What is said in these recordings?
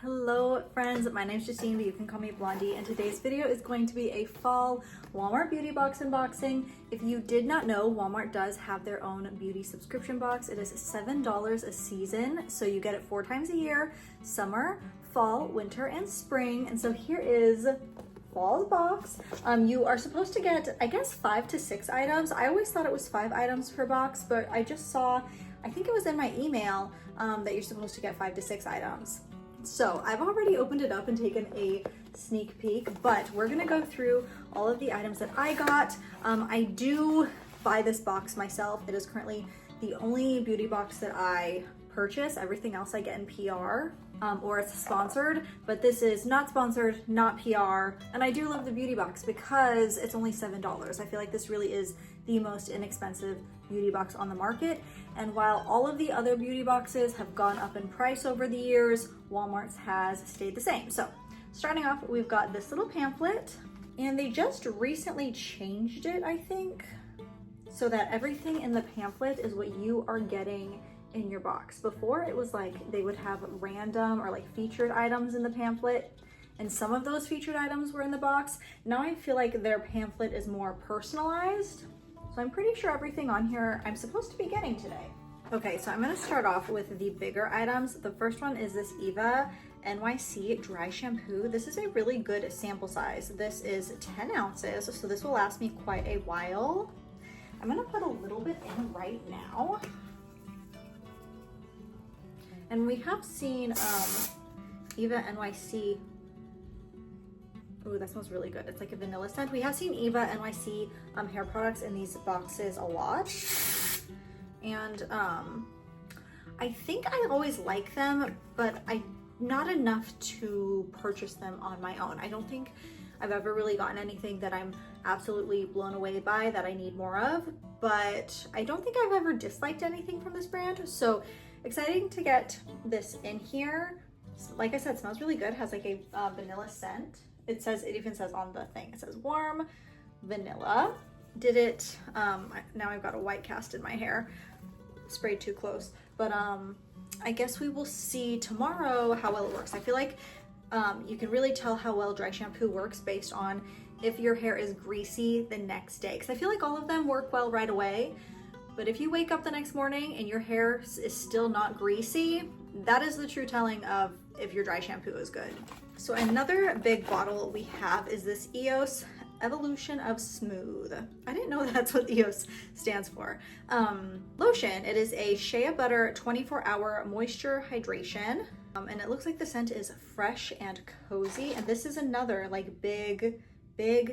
Hello friends, my name is Justine, but you can call me Blondie, and today's video is going to be a fall Walmart beauty box unboxing. If you did not know, Walmart does have their own beauty subscription box. It is $7 a season, so you get it 4 times a year: summer, fall, winter, and spring. And so here is fall's box. You are supposed to get, I guess, 5 to 6 items. I always thought it was 5 items per box, but I just saw, I think it was in my email, that you're supposed to get 5 to 6 items. So I've already opened it up and taken a sneak peek, but we're gonna go through all of the items that I got. I do buy this box myself. It is currently the only beauty box that I purchase. Everything else I get in PR, or it's sponsored, but this is not sponsored, not PR. And I do love the beauty box because it's only $7. I feel like this really is the most inexpensive beauty box on the market. And while all of the other beauty boxes have gone up in price over the years, Walmart's has stayed the same. So starting off, we've got this little pamphlet, and they just recently changed it, I think, so that everything in the pamphlet is what you are getting in your box. Before, it was like they would have random or like featured items in the pamphlet, and some of those featured items were in the box. Now I feel like their pamphlet is more personalized. So I'm pretty sure everything on here I'm supposed to be getting today. Okay, so I'm gonna start off with the bigger items. The first one is this Eva NYC dry shampoo. This is a really good sample size. This is 10 ounces, so this will last me quite a while. I'm gonna put a little bit in right now. And we have seen Eva NYC. Ooh, that smells really good. It's like a vanilla scent. We have seen Eva NYC hair products in these boxes a lot. And I think I always like them, but not enough to purchase them on my own. I don't think I've ever really gotten anything that I'm absolutely blown away by that I need more of, but I don't think I've ever disliked anything from this brand. So exciting to get this in here. Like I said, it smells really good. It has like a vanilla scent. It even says on the thing, it says warm vanilla. Did it, now I've got a white cast in my hair, sprayed too close. But I guess we will see tomorrow how well it works. I feel like you can really tell how well dry shampoo works based on if your hair is greasy the next day. Because I feel like all of them work well right away. But if you wake up the next morning and your hair is still not greasy, that is the true telling of if your dry shampoo is good. So another big bottle we have is this EOS Evolution of Smooth. I didn't know that's what EOS stands for. Lotion. It is a shea butter 24-hour moisture hydration. And it looks like the scent is fresh and cozy. And this is another like big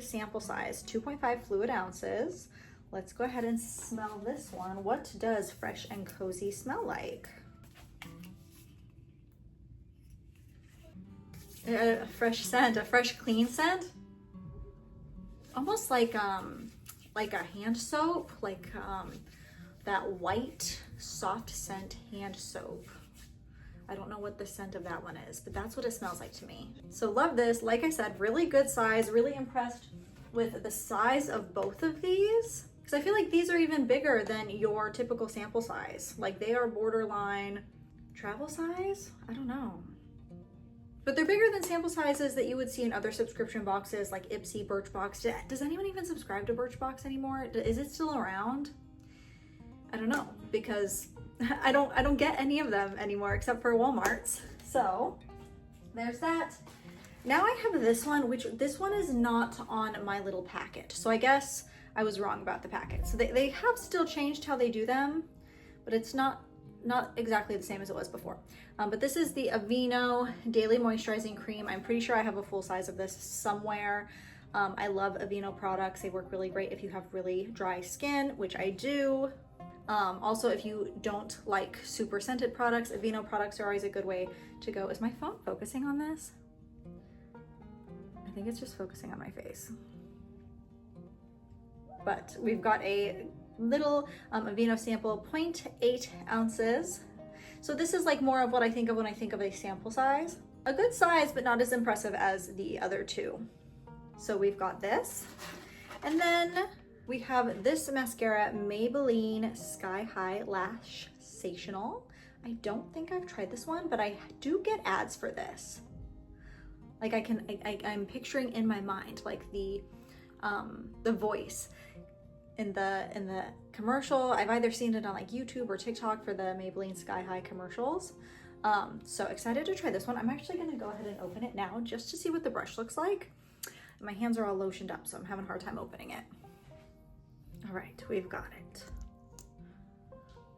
sample size, 2.5 fluid ounces. Let's go ahead and smell this one. What does fresh and cozy smell like? A fresh scent, a fresh clean scent. Almost like a hand soap, like that white soft scent hand soap. I don't know what the scent of that one is, but that's what it smells like to me. So love this. Like I said, really good size. Really impressed with the size of both of these, because I feel like these are even bigger than your typical sample size. Like they are borderline travel size. I don't know. But they're bigger than sample sizes that you would see in other subscription boxes like Ipsy, Birchbox. Does anyone even subscribe to Birchbox anymore? Is it still around? I don't know, because I don't get any of them anymore except for Walmart's. So there's that. Now I have this one, which this one is not on my little packet. So I guess I was wrong about the packet. So they have still changed how they do them, but it's not exactly the same as it was before. But this is the Aveeno Daily Moisturizing Cream. I'm pretty sure I have a full size of this somewhere. I love Aveeno products. They work really great if you have really dry skin, which I do. Also, if you don't like super scented products, Aveeno products are always a good way to go. Is my phone focusing on this? I think it's just focusing on my face. But we've got a little Aveeno sample, 0.8 ounces. So this is like more of what I think of when I think of a sample size. A good size, but not as impressive as the other two. So we've got this. And then we have this mascara, Maybelline Sky High Lash Sensational. I don't think I've tried this one, but I do get ads for this. Like I'm picturing in my mind like the voice in the commercial. I've either seen it on like YouTube or TikTok for the Maybelline Sky High commercials. So excited to try this one. I'm actually gonna go ahead and open it now just to see what the brush looks like. My hands are all lotioned up, so I'm having a hard time opening it. All right, we've got it.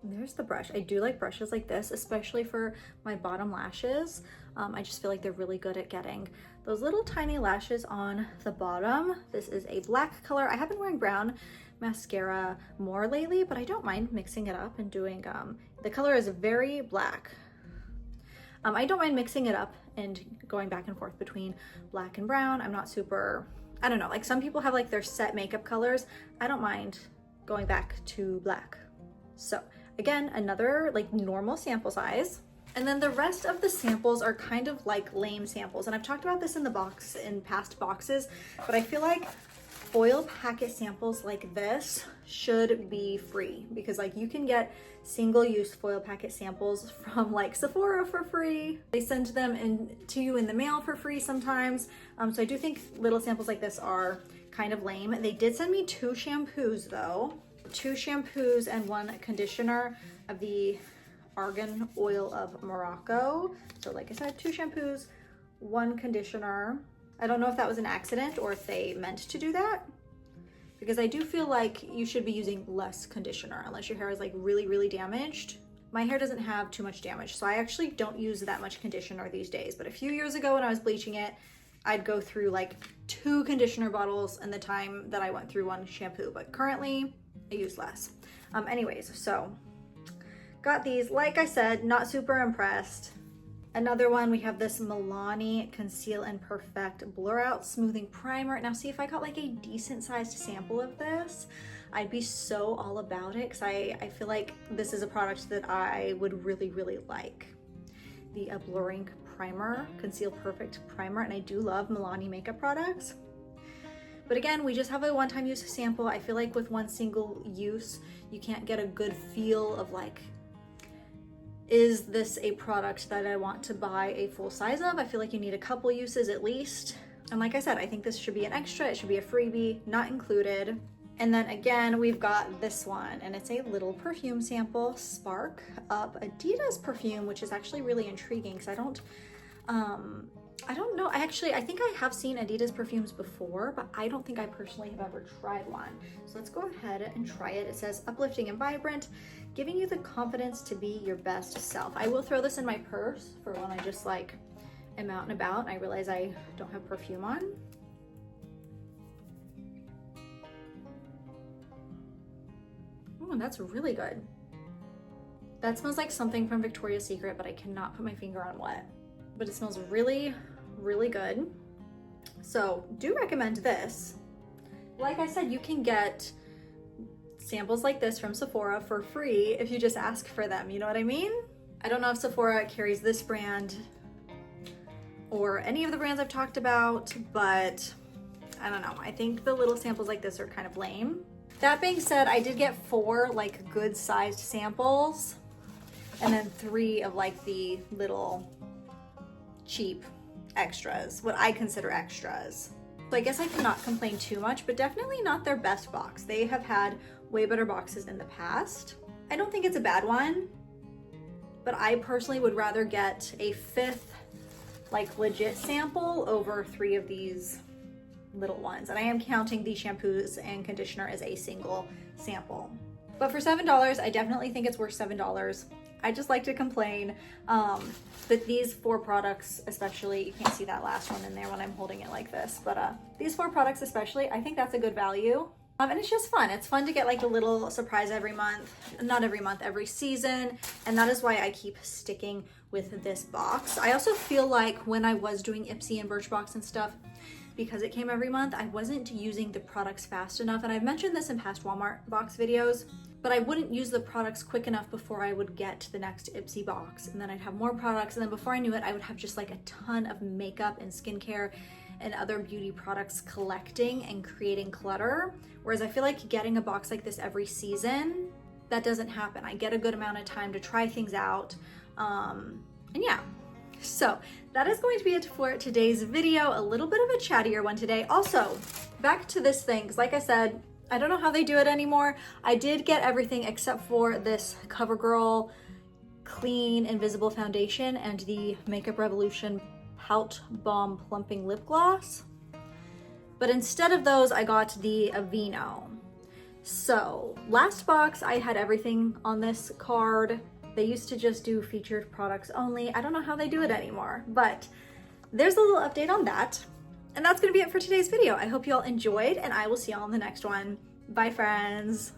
There's the brush. I do like brushes like this, especially for my bottom lashes. I just feel like they're really good at getting those little tiny lashes on the bottom. This is a black color. I have been wearing brown mascara more lately, but I don't mind mixing it up and doing, the color is very black. I don't mind mixing it up and going back and forth between black and brown. I'm not super, I don't know, like some people have like their set makeup colors. I don't mind going back to black. So again, another like normal sample size. And then the rest of the samples are kind of like lame samples. And I've talked about this in the box, in past boxes, but I feel like foil packet samples like this should be free, because like you can get single-use foil packet samples from like Sephora for free. They send them to you in the mail for free sometimes. So I do think little samples like this are kind of lame. They did send me 2 shampoos though. 2 shampoos and 1 conditioner of the Argan Oil of Morocco. So like I said, 2 shampoos, 1 conditioner. I don't know if that was an accident or if they meant to do that, because I do feel like you should be using less conditioner unless your hair is like really, really damaged. My hair doesn't have too much damage, so I actually don't use that much conditioner these days. But a few years ago when I was bleaching it, I'd go through like 2 conditioner bottles in the time that I went through 1 shampoo, but currently I use less. Anyways, so got these. Like I said, not super impressed. Another one, we have this Milani Conceal and Perfect Blur Out Smoothing Primer. Now see, if I got like a decent sized sample of this, I'd be so all about it, because I feel like this is a product that I would really, really like. The Blurring Primer, Conceal Perfect Primer, and I do love Milani makeup products. But again, we just have a one-time use sample. I feel like with one single use, you can't get a good feel of like, is this a product that I want to buy a full size of? I feel like you need a couple uses at least. And like I said, I think this should be an extra. It should be a freebie, not included. And then again, we've got this one, and it's a little perfume sample, Spark Up Adidas perfume, which is actually really intriguing because I don't know. I think I have seen Adidas perfumes before, but I don't think I personally have ever tried one. So let's go ahead and try it. It says uplifting and vibrant, giving you the confidence to be your best self. I will throw this in my purse for when I just like am out and about and I realize I don't have perfume on. Oh, that's really good. That smells like something from Victoria's Secret, but I cannot put my finger on what. But it smells really, really good. So do recommend this. Like I said, you can get samples like this from Sephora for free if you just ask for them, you know what I mean? I don't know if Sephora carries this brand or any of the brands I've talked about, but I don't know. I think the little samples like this are kind of lame. That being said, I did get 4 like good sized samples and then 3 of like the little cheap extras, what I consider extras. So I guess I cannot complain too much, but definitely not their best box. They have had way better boxes in the past. I don't think it's a bad one, but I personally would rather get a 5th like legit sample over 3 of these little ones. And I am counting the shampoos and conditioner as a single sample. But for $7, I definitely think it's worth $7. I just like to complain, but these 4 products especially, you can't see that last one in there when I'm holding it like this, but these 4 products especially, I think that's a good value. And it's just fun. It's fun to get like a little surprise every month, not every month, every season. And that is why I keep sticking with this box. I also feel like when I was doing Ipsy and Birchbox and stuff, because it came every month, I wasn't using the products fast enough. And I've mentioned this in past Walmart box videos, but I wouldn't use the products quick enough before I would get to the next Ipsy box. And then I'd have more products. And then before I knew it, I would have just like a ton of makeup and skincare and other beauty products collecting and creating clutter. Whereas I feel like getting a box like this every season that doesn't happen. I get a good amount of time to try things out. And yeah, so that is going to be it for today's video. A little bit of a chattier one today. Also, back to this thing, 'cause like I said, I don't know how they do it anymore. I did get everything except for this CoverGirl Clean Invisible Foundation and the Makeup Revolution Pout Bomb Plumping Lip Gloss. But instead of those, I got the Aveeno. So last box, I had everything on this card. They used to just do featured products only. I don't know how they do it anymore, but there's a little update on that. And that's gonna be it for today's video. I hope you all enjoyed, and I will see y'all in the next one. Bye, friends.